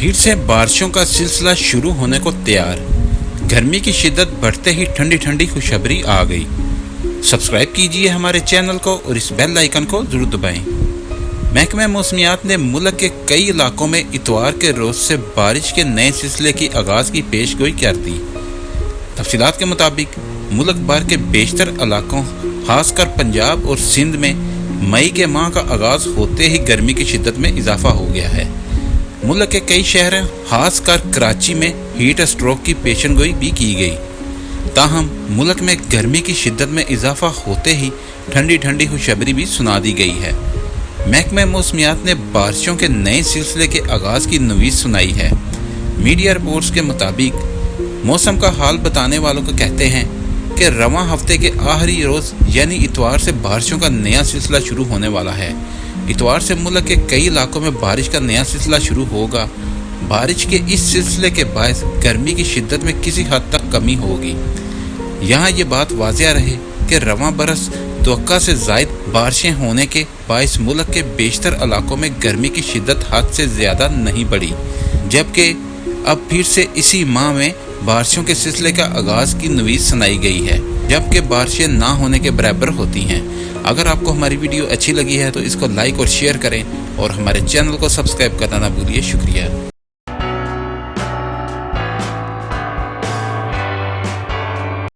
फिर से बारिशों का सिलसिला शुरू होने को तैयार। गर्मी की शिद्दत बढ़ते ही ठंडी ठंडी खुशखबरी आ गई। सब्सक्राइब कीजिए हमारे चैनल को और इस बेल आइकन को जरूर दबाएं। महकमा मौसमियात ने मुल्क के कई इलाकों में इतवार के रोज से बारिश के नए सिलसिले की आगाज़ की पेशगोई कर दी। तफसीलात के मुताबिक मुल्क भर के बेशतर इलाकों खासकर पंजाब और सिंध में मई के माह का आगाज़ होते ही गर्मी की शिद्दत में इजाफा हो गया है। मुल्क के कई शहरों खासकर कराची में हीट स्ट्रोक की पेशनगोई भी की गई। ताहम मुल्क में गर्मी की शिद्दत में इजाफा होते ही ठंडी ठंडी खुशखबरी भी सुना दी गई है। महकमा मौसमियात ने बारिशों के नए सिलसिले के आगाज़ की नवीस सुनाई है। मीडिया रिपोर्ट्स के मुताबिक मौसम का हाल बताने वालों को कहते हैं कि रवां हफ्ते के आखिरी रोज़ यानी इतवार से बारिशों का नया सिलसिला शुरू होने वाला है। इतवार से मुल्क के कई इलाकों में बारिश का नया सिलसिला शुरू होगा। बारिश के इस सिलसिले के बायस गर्मी की शिद्दत में किसी हद तक कमी होगी। यहाँ ये बात वाज़िह रहे कि रवां बरस तवक्का से ज़ायद बारिशें होने के बायस मुल्क के बेशतर इलाकों में गर्मी की शिद्दत हद से ज़्यादा नहीं बढ़ी, जबकि अब फिर से इसी माह में बारिशों के सिलसिले का आगाज़ की नवीस सुनाई गई है, जबकि बारिशें ना होने के बराबर होती हैं। अगर आपको हमारी वीडियो अच्छी लगी है तो इसको लाइक और शेयर करें और हमारे चैनल को सब्सक्राइब करना ना भूलिए। शुक्रिया।